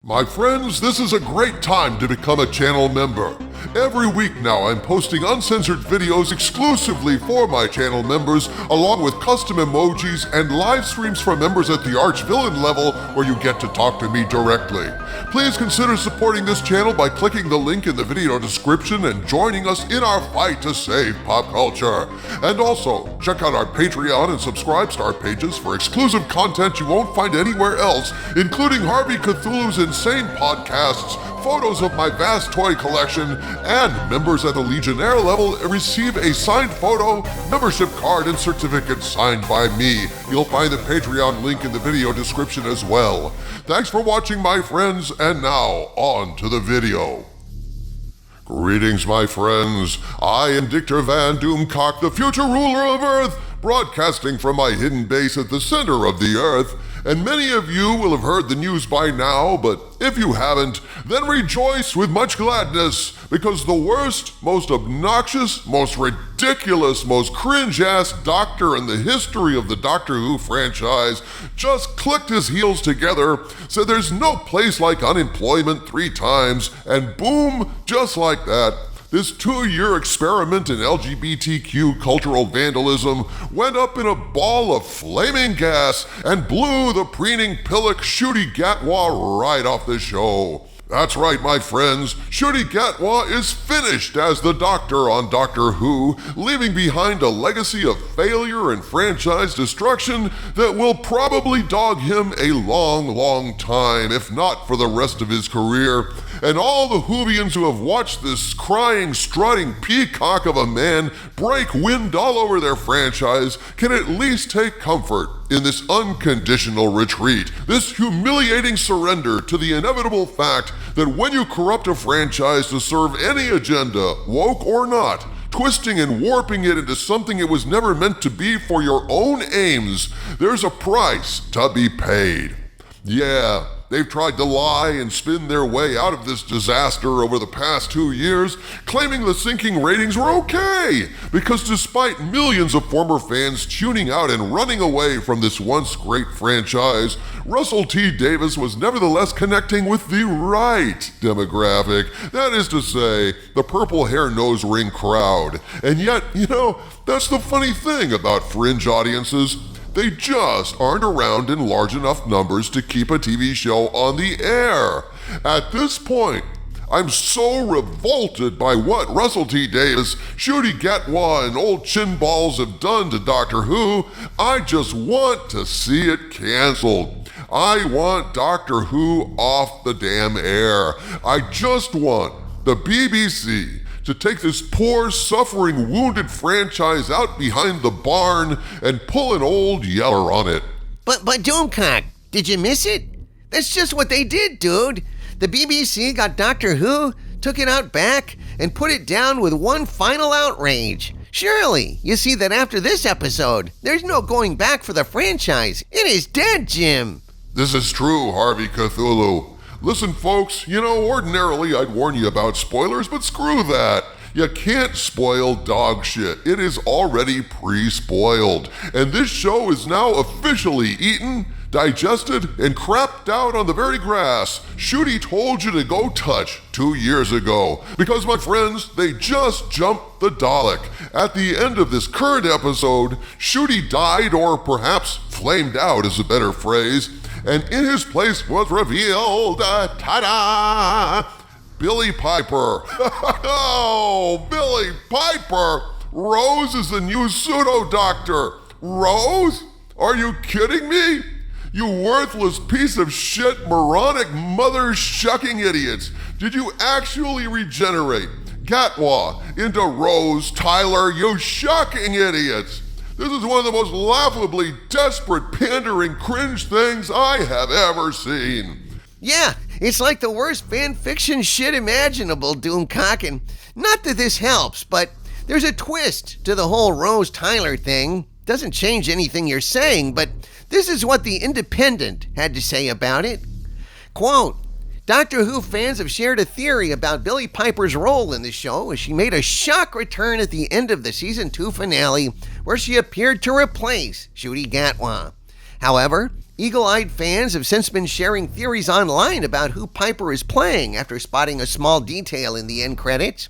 My friends, this is a great time to become a channel member. Every week now I'm posting uncensored videos exclusively for my channel members, along with custom emojis and live streams for members at the arch-villain level where you get to talk to me directly. Please consider supporting this channel by clicking the link in the video description and joining us in our fight to save pop culture. And also, check out our Patreon and Subscribe-Star pages for exclusive content you won't find anywhere else, including Harvey Cthulhu's insane podcasts, photos of my vast toy collection, and members at the Legionnaire level receive a signed photo, membership card, and certificate signed by me. You'll find the Patreon link in the video description as well. Thanks for watching, my friends, and now on to the video. Greetings, my friends. I am Dictor Van Doomcock, the future ruler of Earth, broadcasting from my hidden base at the center of the Earth. And many of you will have heard the news by now, but if you haven't, then rejoice with much gladness, because the worst, most obnoxious, most ridiculous, most cringe-ass doctor in the history of the Doctor Who franchise just clicked his heels together, said there's no place like unemployment 3 times, and boom, just like that, this 2-year experiment in LGBTQ cultural vandalism went up in a ball of flaming gas and blew the preening pillock Ncuti Gatwa right off the show. That's right, my friends, Ncuti Gatwa is finished as the Doctor on Doctor Who, leaving behind a legacy of failure and franchise destruction that will probably dog him a long, long time, if not for the rest of his career. And all the Whovians who have watched this crying, strutting peacock of a man break wind all over their franchise can at least take comfort in this unconditional retreat, this humiliating surrender to the inevitable fact that when you corrupt a franchise to serve any agenda, woke or not, twisting and warping it into something it was never meant to be for your own aims, there's a price to be paid. Yeah, they've tried to lie and spin their way out of this disaster over the past 2 years, claiming the sinking ratings were okay, because despite millions of former fans tuning out and running away from this once great franchise, Russell T. Davies was nevertheless connecting with the right demographic, that is to say, the purple hair nose ring crowd. And yet, that's the funny thing about fringe audiences. They just aren't around in large enough numbers to keep a TV show on the air. At this point, I'm so revolted by what Russell T. Davies, Ncuti Gatwa, and old chin balls have done to Doctor Who, I just want to see it canceled. I want Doctor Who off the damn air. I just want the BBC to take this poor, suffering, wounded franchise out behind the barn and pull an old Yeller on it. But Doomcock, did you miss it? That's just what they did, dude. The BBC got Doctor Who, took it out back, and put it down with one final outrage. Surely, you see that after this episode, there's no going back for the franchise. It is dead, Jim. This is true, Harvey Cthulhu. Listen, folks, ordinarily I'd warn you about spoilers, but screw that. You can't spoil dog shit. It is already pre-spoiled. And this show is now officially eaten, digested, and crapped out on the very grass Ncuti told you to go touch 2 years ago. Because, my friends, they just jumped the Dalek. At the end of this current episode, Ncuti died, or perhaps flamed out is a better phrase, and in his place was revealed, ta-da, Billie Piper. Oh, Billie Piper! Rose is the new pseudo-doctor. Rose? Are you kidding me? You worthless piece of shit, moronic, mother-shucking idiots. Did you actually regenerate Gatwa into Rose Tyler, you shocking idiots? This is one of the most laughably desperate, pandering, cringe things I have ever seen. Yeah, it's like the worst fan fiction shit imaginable, Doomcock, and not that this helps, but there's a twist to the whole Rose Tyler thing. Doesn't change anything you're saying, but this is what The Independent had to say about it. Quote, Doctor Who fans have shared a theory about Billie Piper's role in the show as she made a shock return at the end of the Season 2 finale where she appeared to replace Ncuti Gatwa. However, Eagle-eyed fans have since been sharing theories online about who Piper is playing after spotting a small detail in the end credits.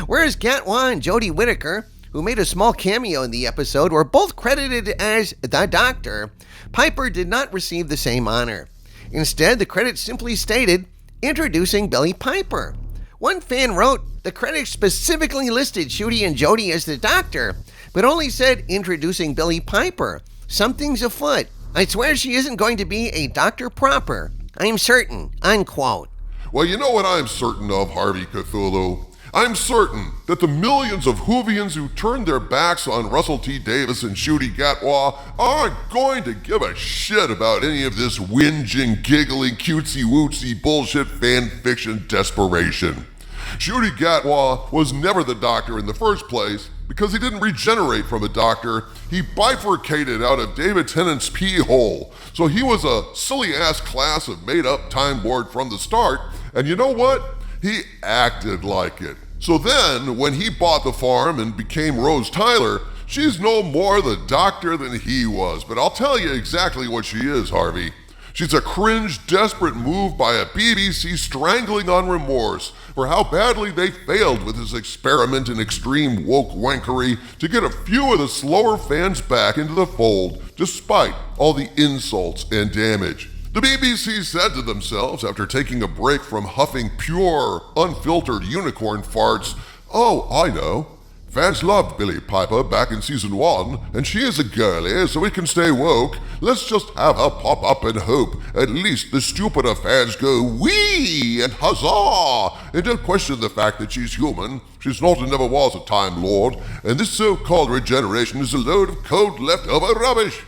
Whereas Gatwa and Jodie Whittaker, who made a small cameo in the episode, were both credited as the Doctor, Piper did not receive the same honor. Instead, the credits simply stated, "Introducing Billie Piper." One fan wrote, "The credits specifically listed Ncuti and Jodie as the Doctor, but only said introducing Billie Piper. Something's afoot. I swear she isn't going to be a Doctor proper. I'm certain," unquote. Well, you know what I'm certain of, Harvey Cthulhu? I'm certain that the millions of Whovians who turned their backs on Russell T. Davies and Ncuti Gatwa aren't going to give a shit about any of this whinging, giggling, cutesy-wootsy bullshit fan fiction desperation. Ncuti Gatwa was never the Doctor in the first place because he didn't regenerate from a Doctor. He bifurcated out of David Tennant's pee hole. So he was a silly-ass class of made-up Time Lord from the start, and you know what? He acted like it. So then, when he bought the farm and became Rose Tyler, she's no more the Doctor than he was. But I'll tell you exactly what she is, Harvey. She's a cringe, desperate move by a BBC strangling on remorse for how badly they failed with this experiment in extreme woke wankery to get a few of the slower fans back into the fold, despite all the insults and damage. The BBC said to themselves after taking a break from huffing pure, unfiltered unicorn farts, "Oh, I know. Fans loved Billie Piper back in season 1, and she is a girlie, so we can stay woke. Let's just have her pop up and hope at least the stupider fans go wee and huzzah, and don't question the fact that she's human. She's not and never was a Time Lord, and this so-called regeneration is a load of cold leftover rubbish."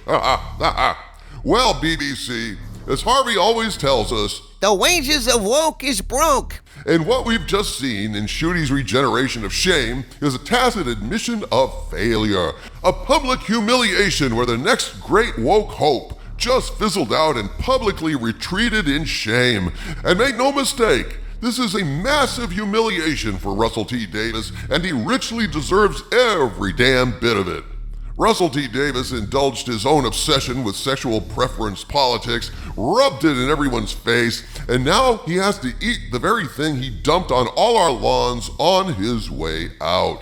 Well, BBC, as Harvey always tells us, the wages of woke is broke. And what we've just seen in Ncuti's regeneration of shame is a tacit admission of failure, a public humiliation where the next great woke hope just fizzled out and publicly retreated in shame. And make no mistake, this is a massive humiliation for Russell T. Davies, and he richly deserves every damn bit of it. Russell T. Davies indulged his own obsession with sexual preference politics, rubbed it in everyone's face, and now he has to eat the very thing he dumped on all our lawns on his way out.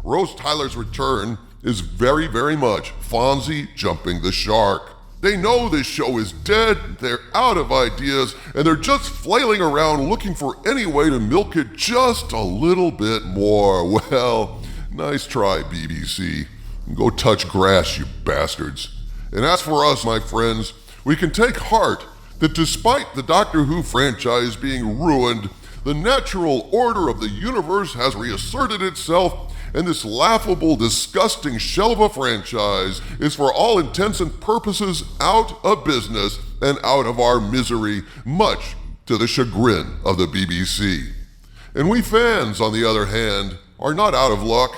Rose Tyler's return is very, very much Fonzie jumping the shark. They know this show is dead, they're out of ideas, and they're just flailing around looking for any way to milk it just a little bit more. Well, nice try, BBC. Go touch grass, you bastards. And as for us, my friends, we can take heart that despite the Doctor Who franchise being ruined, the natural order of the universe has reasserted itself, and this laughable, disgusting shell of a franchise is for all intents and purposes out of business and out of our misery, much to the chagrin of the BBC. And we fans, on the other hand, are not out of luck.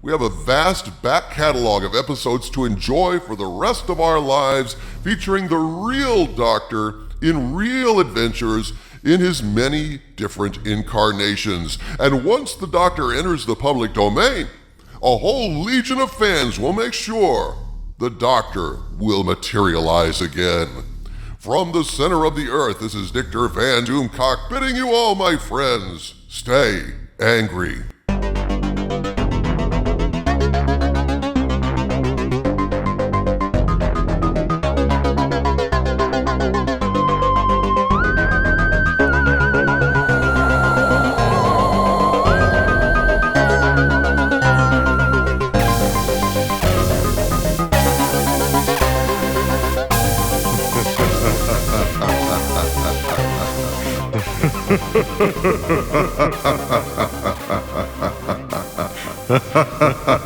We have a vast back catalog of episodes to enjoy for the rest of our lives, featuring the real Doctor in real adventures in his many different incarnations. And once the Doctor enters the public domain, a whole legion of fans will make sure the Doctor will materialize again. From the center of the earth, this is Victor Van Doomcock bidding you all, my friends, stay angry. Ha ha ha ha ha ha ha ha ha ha ha ha ha ha ha ha ha ha ha ha